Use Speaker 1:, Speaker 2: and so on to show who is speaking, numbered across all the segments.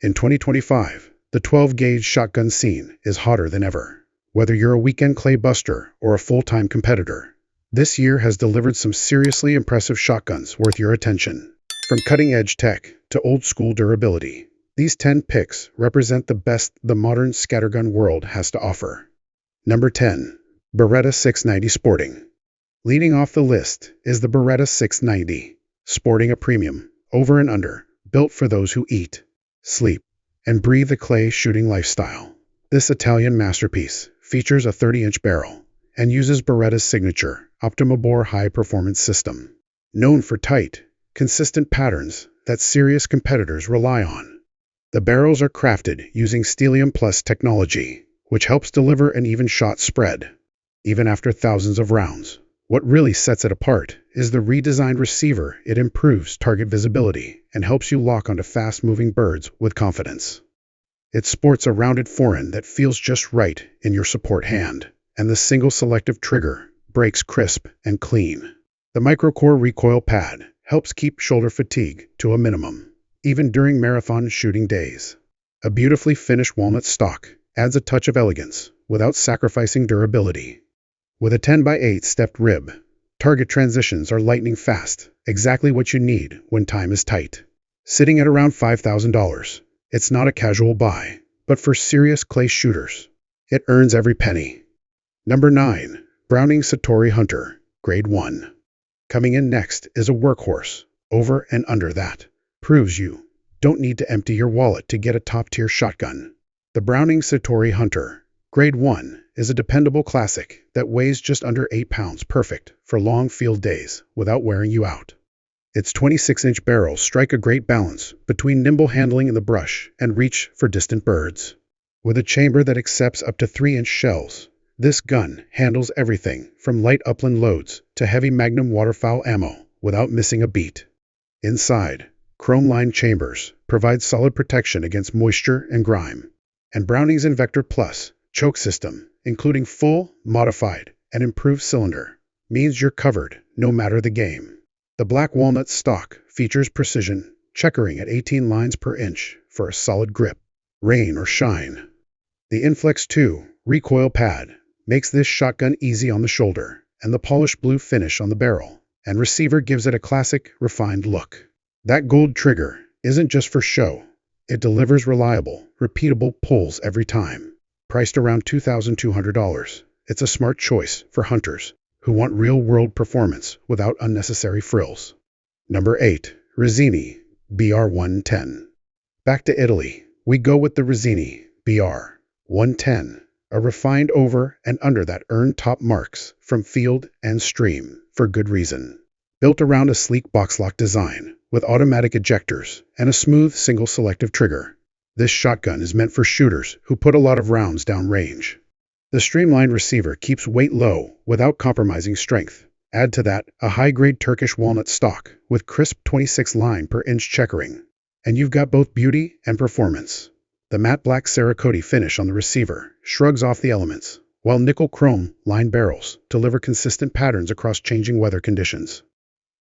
Speaker 1: In 2025, the 12-gauge shotgun scene is hotter than ever. Whether you're a weekend clay buster or a full-time competitor, this year has delivered some seriously impressive shotguns worth your attention. From cutting-edge tech to old-school durability, these 10 picks represent the best the modern scattergun world has to offer. Number 10. Beretta 690 Sporting. Leading off the list is the Beretta 690, sporting a premium, over and under, built for those who eat, sleep, and breathe the clay shooting lifestyle. This Italian masterpiece features a 30-inch barrel and uses Beretta's signature Optimabore high-performance system, known for tight, consistent patterns that serious competitors rely on. The barrels are crafted using Stellium Plus technology, which helps deliver an even shot spread, even after thousands of rounds. What really sets it apart is the redesigned receiver. It improves target visibility and helps you lock onto fast-moving birds with confidence. It sports a rounded forend that feels just right in your support hand, and the single selective trigger breaks crisp and clean. The microcore recoil pad helps keep shoulder fatigue to a minimum, even during marathon shooting days. A beautifully finished walnut stock adds a touch of elegance without sacrificing durability. With a 10x8 stepped rib, target transitions are lightning fast, exactly what you need when time is tight. Sitting at around $5,000, it's not a casual buy, but for serious clay shooters, it earns every penny. Number 9. Browning Sator Hunter, Grade 1. Coming in next is a workhorse. Over and under that proves you don't need to empty your wallet to get a top-tier shotgun. The Browning Sator Hunter, Grade 1, is a dependable classic that weighs just under 8 pounds, perfect for long field days without wearing you out. Its 26-inch barrels strike a great balance between nimble handling in the brush and reach for distant birds. With a chamber that accepts up to 3-inch shells, this gun handles everything from light Upland loads to heavy Magnum waterfowl ammo without missing a beat. Inside, chrome-lined chambers provide solid protection against moisture and grime, and Browning's Invector Plus choke system, including full, modified, and improved cylinder, means you're covered no matter the game. The black walnut stock features precision, checkering at 18 lines per inch for a solid grip, rain or shine. The Inflex 2 recoil pad makes this shotgun easy on the shoulder, and the polished blue finish on the barrel and receiver gives it a classic, refined look. That gold trigger isn't just for show. It delivers reliable, repeatable pulls every time. Priced around $2,200, it's a smart choice for hunters who want real-world performance without unnecessary frills. Number 8. Rosini BR110. Back to Italy, we go with the Rosini BR110, a refined over and under that earned top marks from field and stream for good reason. Built around a sleek box-lock design with automatic ejectors and a smooth single selective trigger, this shotgun is meant for shooters who put a lot of rounds down range. The streamlined receiver keeps weight low without compromising strength. Add to that a high-grade Turkish walnut stock with crisp 26 line per inch checkering, and you've got both beauty and performance. The matte black Cerakote finish on the receiver shrugs off the elements, while nickel chrome lined barrels deliver consistent patterns across changing weather conditions.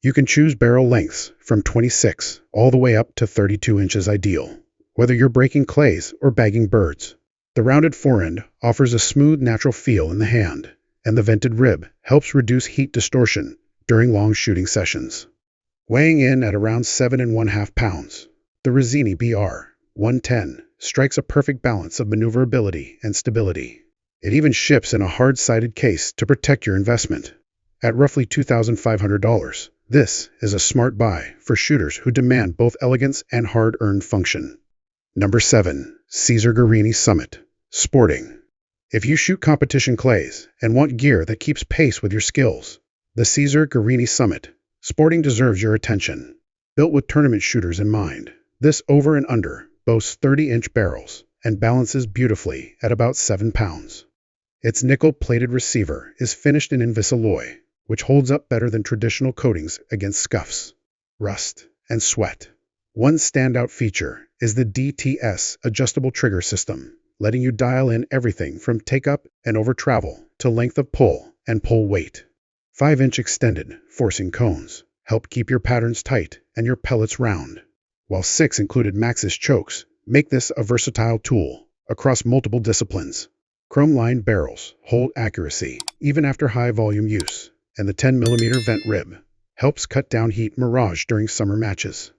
Speaker 1: You can choose barrel lengths from 26 all the way up to 32 inches ideal, whether you're breaking clays or bagging birds. The rounded forend offers a smooth, natural feel in the hand, and the vented rib helps reduce heat distortion during long shooting sessions. Weighing in at around 7.5 pounds, the Rosini BR110 strikes a perfect balance of maneuverability and stability. It even ships in a hard-sided case to protect your investment. At roughly $2,500, this is a smart buy for shooters who demand both elegance and hard-earned function. Number 7. Caesar Garini Summit, Sporting. If you shoot competition clays and want gear that keeps pace with your skills, the Caesar Garini Summit, Sporting deserves your attention. Built with tournament shooters in mind, this over and under boasts 30-inch barrels and balances beautifully at about 7 pounds. Its nickel-plated receiver is finished in Invisalloy, which holds up better than traditional coatings against scuffs, rust, and sweat. One standout feature is the DTS adjustable trigger system, letting you dial in everything from take-up and over travel to length of pull and pull weight. 5-inch extended forcing cones help keep your patterns tight and your pellets round, while 6 included Maxxis chokes make this a versatile tool across multiple disciplines. Chrome-lined barrels hold accuracy even after high-volume use, and the 10mm vent rib helps cut down heat mirage during summer matches.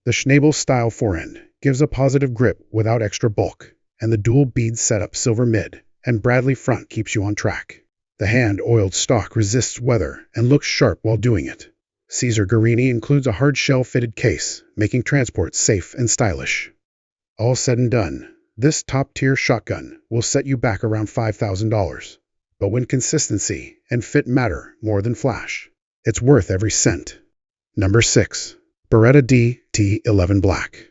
Speaker 1: The Schnabel-style forend gives a positive grip without extra bulk, and the dual-bead setup silver mid and Bradley front keeps you on track. The hand-oiled stock resists weather and looks sharp while doing it. Caesar Garini includes a hard shell-fitted case, making transport safe and stylish. All said and done, this top-tier shotgun will set you back around $5,000. But when consistency and fit matter more than flash, it's worth every cent. Number 6. Beretta DT11 Black.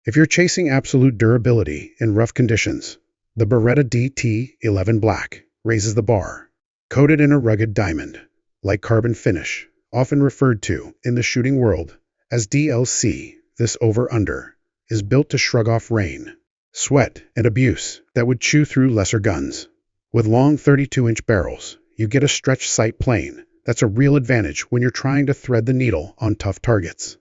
Speaker 1: If you're chasing absolute durability in rough conditions, the Beretta DT11 Black raises the bar. Coated in a rugged diamond-like carbon finish, often referred to in the shooting world as DLC, this over-under is built to shrug off rain, sweat, and abuse that would chew through lesser guns. With long 32-inch barrels, you get a stretched sight plane that's a real advantage when you're trying to thread the needle on tough targets.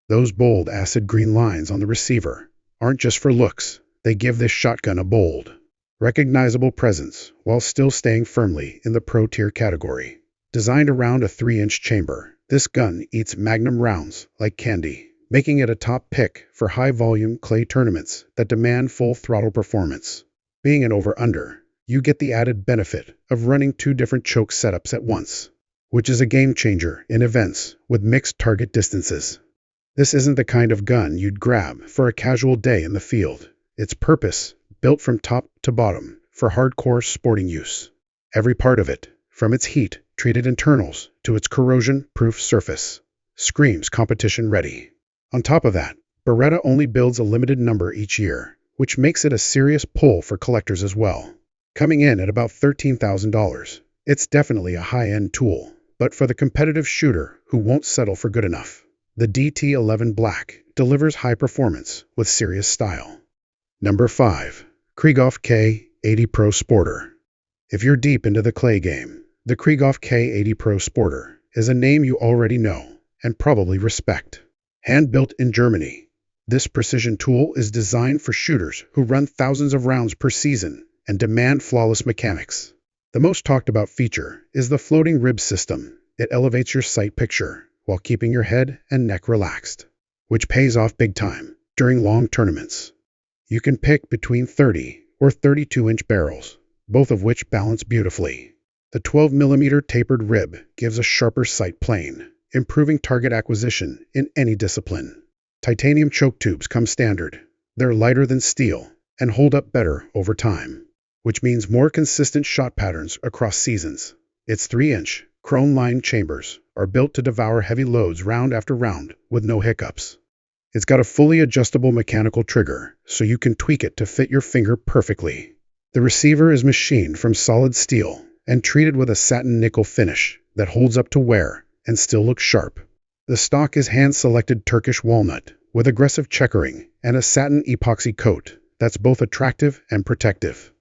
Speaker 1: Those bold acid green lines on the receiver aren't just for looks, they give this shotgun a bold, recognizable presence while still staying firmly in the pro-tier category. Designed around a 3-inch chamber, this gun eats magnum rounds like candy, making it a top pick for high-volume clay tournaments that demand full-throttle performance. Being an over-under, you get the added benefit of running 2 different choke setups at once, which is a game-changer in events with mixed target distances. This isn't the kind of gun you'd grab for a casual day in the field. It's purpose-built from top to bottom for hardcore sporting use. Every part of it, from its heat-treated internals to its corrosion-proof surface, screams competition-ready. On top of that, Beretta only builds a limited number each year, which makes it a serious pull for collectors as well. Coming in at about $13,000, it's definitely a high-end tool, but for the competitive shooter who won't settle for good enough, the DT11 Black delivers high performance with serious style. Number 5. Krev K80 Pro Sportter. If you're deep into the clay game, the Krev K80 Pro Sportter is a name you already know and probably respect. Hand-built in Germany, this precision tool is designed for shooters who run thousands of rounds per season and demand flawless mechanics. The most talked about feature is the floating rib system. It elevates your sight picture while keeping your head and neck relaxed, which pays off big time during long tournaments. You can pick between 30 or 32-inch barrels, both of which balance beautifully. The 12mm tapered rib gives a sharper sight plane, improving target acquisition in any discipline. Titanium choke tubes come standard. They're lighter than steel and hold up better over time, which means more consistent shot patterns across seasons. Its 3-inch, chrome-lined chambers are built to devour heavy loads round after round with no hiccups. It's got a fully adjustable mechanical trigger, so you can tweak it to fit your finger perfectly. The receiver is machined from solid steel and treated with a satin nickel finish that holds up to wear and still looks sharp. The stock is hand-selected Turkish walnut with aggressive checkering and a satin epoxy coat that's both attractive and protective.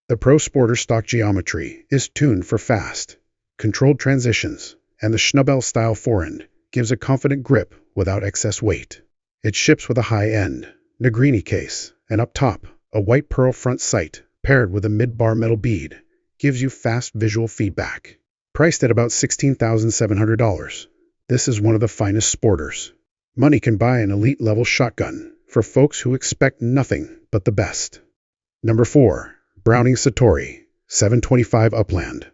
Speaker 1: The Pro Sporter stock geometry is tuned for fast, controlled transitions, and the Schnabel-style forend gives a confident grip without excess weight. It ships with a high-end Garini case, and up top, a white pearl front sight paired with a mid-bar metal bead gives you fast visual feedback. Priced at about $16,700, this is one of the finest sporters. Money can buy an elite-level shotgun for folks who expect nothing but the best. Number 4. Browning Sator 725 Upland.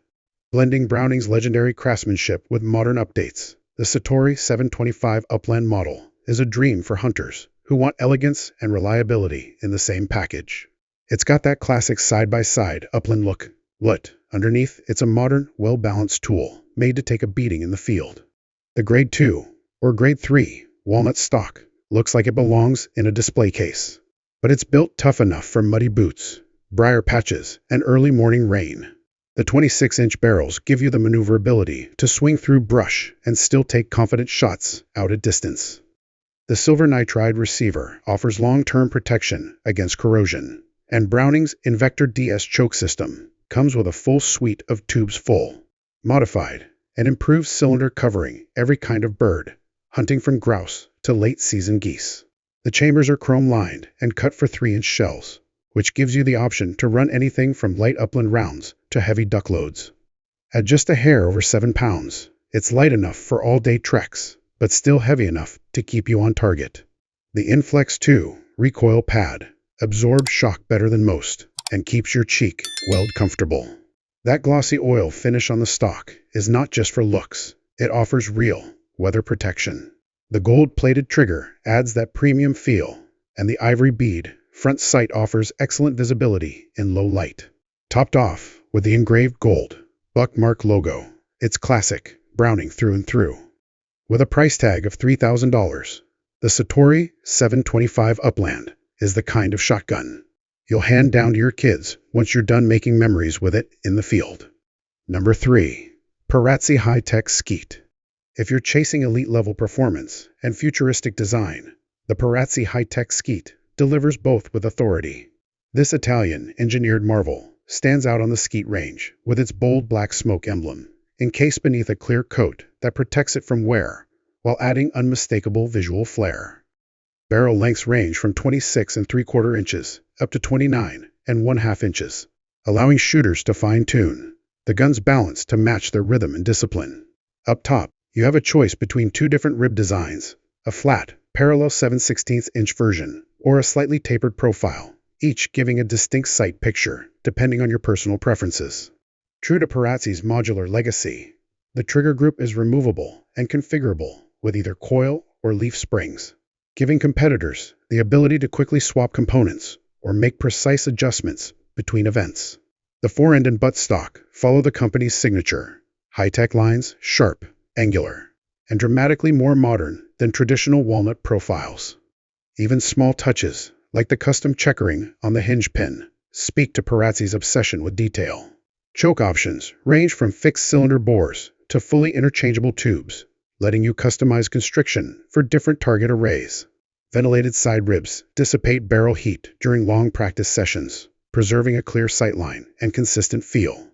Speaker 1: Blending Browning's legendary craftsmanship with modern updates, the Sator 725 Upland model is a dream for hunters who want elegance and reliability in the same package. It's got that classic side-by-side Upland look, but underneath, it's a modern, well-balanced tool made to take a beating in the field. The Grade 2 or Grade 3 walnut stock looks like it belongs in a display case, but it's built tough enough for muddy boots, briar patches, and early morning rain. The 26-inch barrels give you the maneuverability to swing through brush and still take confident shots out at distance. The silver nitride receiver offers long-term protection against corrosion, and Browning's Invector DS choke system comes with a full suite of tubes full, modified, and improved cylinder covering every kind of bird, hunting from grouse to late-season geese. The chambers are chrome-lined and cut for 3-inch shells, which gives you the option to run anything from light Upland rounds to heavy duck loads. At just a hair over 7 pounds, it's light enough for all-day treks, but still heavy enough to keep you on target. The Inflex 2 recoil pad absorbs shock better than most and keeps your cheek weld comfortable. That glossy oil finish on the stock is not just for looks, it offers real weather protection. The gold-plated trigger adds that premium feel, and the ivory bead front sight offers excellent visibility in low light. Topped off with the engraved gold Buckmark logo, it's classic Browning through and through. With a price tag of $3,000, the Sator 725 Upland is the kind of shotgun you'll hand down to your kids once you're done making memories with it in the field. Number 3. Parazzi HighTech Sket. If you're chasing elite-level performance and futuristic design, the Parazzi HighTech Sket delivers both with authority. This Italian-engineered marvel stands out on the Sket range with its bold black smoke emblem, encased beneath a clear coat that protects it from wear, while adding unmistakable visual flair. Barrel lengths range from 26 3/4 inches up to 29 1/2 inches, allowing shooters to fine-tune the gun's balance to match their rhythm and discipline. Up top, you have a choice between 2 different rib designs, a flat, parallel 7/16" version, or a slightly tapered profile, each giving a distinct sight picture, depending on your personal preferences. True to Parazzi's modular legacy, the trigger group is removable and configurable with either coil or leaf springs, giving competitors the ability to quickly swap components or make precise adjustments between events. The fore-end and buttstock follow the company's signature, HighTech lines, sharp, angular, and dramatically more modern than traditional walnut profiles. Even small touches, like the custom checkering on the hinge pin, speak to Parazzi's obsession with detail. Choke options range from fixed cylinder bores to fully interchangeable tubes, letting you customize constriction for different target arrays. Ventilated side ribs dissipate barrel heat during long practice sessions, preserving a clear sightline and consistent feel.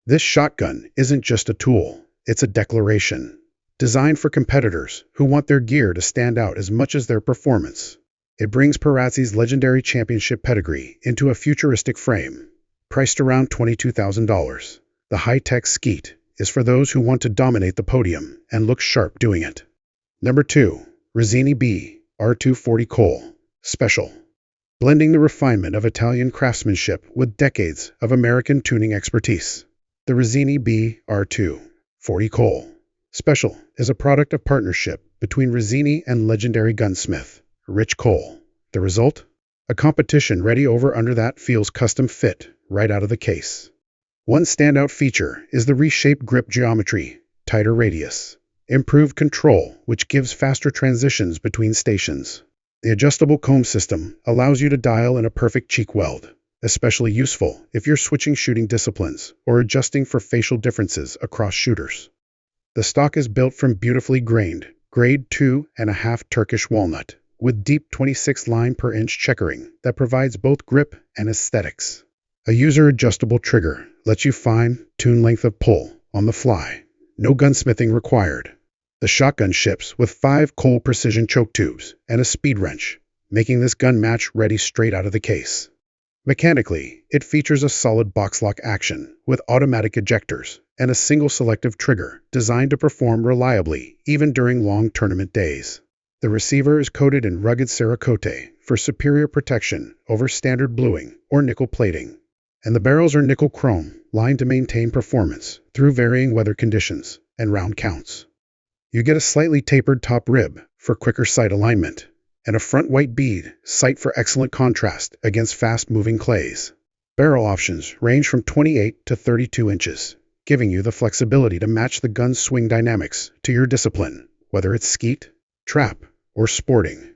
Speaker 1: This shotgun isn't just a tool, it's a declaration, designed for competitors who want their gear to stand out as much as their performance. It brings Parazzi's legendary championship pedigree into a futuristic frame. Priced around $22,000, the HighTech Sket is for those who want to dominate the podium and look sharp doing it. Number 2. Rosini BR240 Special. Blending the refinement of Italian craftsmanship with decades of American tuning expertise. The Rosini BR240 Special is a product of partnership between Rosini and legendary gunsmith Rich Cole. The result? A competition-ready over-under that feels custom-fit right out of the case. One standout feature is the reshaped grip geometry, tighter radius, improved control, which gives faster transitions between stations. The adjustable comb system allows you to dial in a perfect cheek weld, especially useful if you're switching shooting disciplines or adjusting for facial differences across shooters. The stock is built from beautifully grained, grade 2.5 Turkish walnut, with deep 26 line per inch checkering that provides both grip and aesthetics. A user-adjustable trigger lets you fine-tune length of pull on the fly. No gunsmithing required. The shotgun ships with 5 Cole precision choke tubes and a speed wrench, making this gun match ready straight out of the case. Mechanically, it features a solid box lock action with automatic ejectors and a single selective trigger designed to perform reliably even during long tournament days. The receiver is coated in rugged Cerakote for superior protection over standard bluing or nickel plating, and the barrels are nickel chrome lined to maintain performance through varying weather conditions and round counts. You get a slightly tapered top rib for quicker sight alignment, and a front white bead sight for excellent contrast against fast-moving clays. Barrel options range from 28 to 32 inches, giving you the flexibility to match the gun's swing dynamics to your discipline, whether it's skeet, trap, or sporting.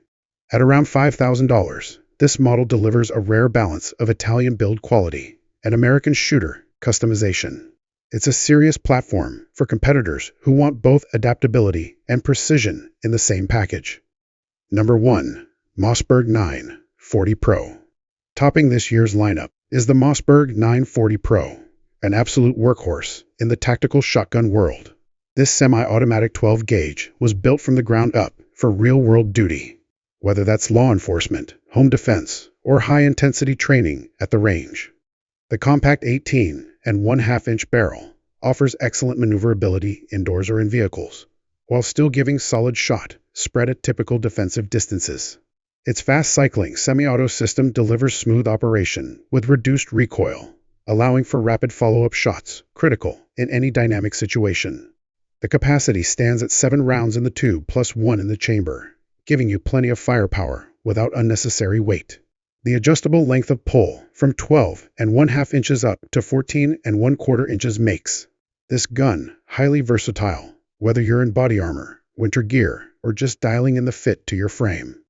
Speaker 1: At around $5,000, this model delivers a rare balance of Italian build quality and American shooter customization. It's a serious platform for competitors who want both adaptability and precision in the same package. Number 1. Mossberg 940 Pro. Topping this year's lineup is the Mossberg 940 Pro, an absolute workhorse in the tactical shotgun world. This semi-automatic 12-gauge was built from the ground up for real-world duty. whether that's law enforcement, home defense, or high-intensity training at the range. The compact 18.5-inch barrel offers excellent maneuverability indoors or in vehicles, while still giving solid shot spread at typical defensive distances. Its fast-cycling semi-auto system delivers smooth operation with reduced recoil, allowing for rapid follow-up shots, critical in any dynamic situation. The capacity stands at 7 rounds in the tube plus 1 in the chamber, giving you plenty of firepower without unnecessary weight. The adjustable length of pull from 12.5 inches up to 14.25 inches makes this gun highly versatile, whether you're in body armor, winter gear, or just dialing in the fit to your frame.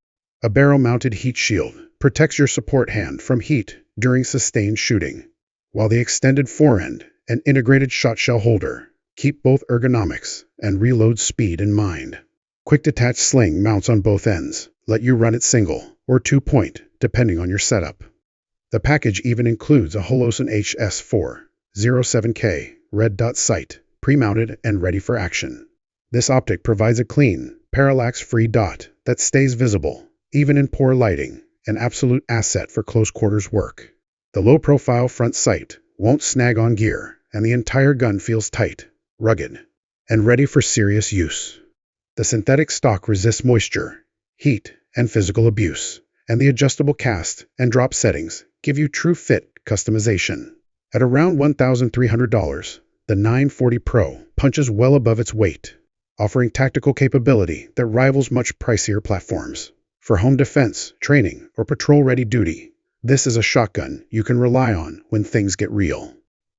Speaker 1: A barrel-mounted heat shield protects your support hand from heat during sustained shooting, while the extended forend and integrated shot shell holder keep both ergonomics and reload speed in mind. Quick detach sling mounts on both ends let you run it single or 2-point, depending on your setup. The package even includes a Holosun HS407K red dot sight, pre-mounted and ready for action. This optic provides a clean, parallax-free dot that stays visible, even in poor lighting, an absolute asset for close-quarters work. The low-profile front sight won't snag on gear, and the entire gun feels tight, rugged, and ready for serious use. The synthetic stock resists moisture, heat, and physical abuse, and the adjustable cast and drop settings give you true fit customization. At around $1,300, the 940 Pro punches well above its weight, offering tactical capability that rivals much pricier platforms. For home defense, training, or patrol-ready duty, this is a shotgun you can rely on when things get real.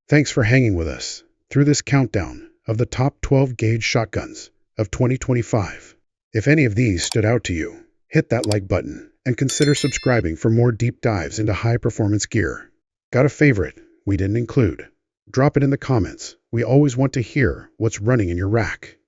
Speaker 1: Thanks for hanging with us through this countdown of the top 12-gauge shotguns of 2025. If any of these stood out to you, hit that like button and consider subscribing for more deep dives into high-performance gear. Got a favorite we didn't include? Drop it in the comments. We always want to hear what's running in your rack.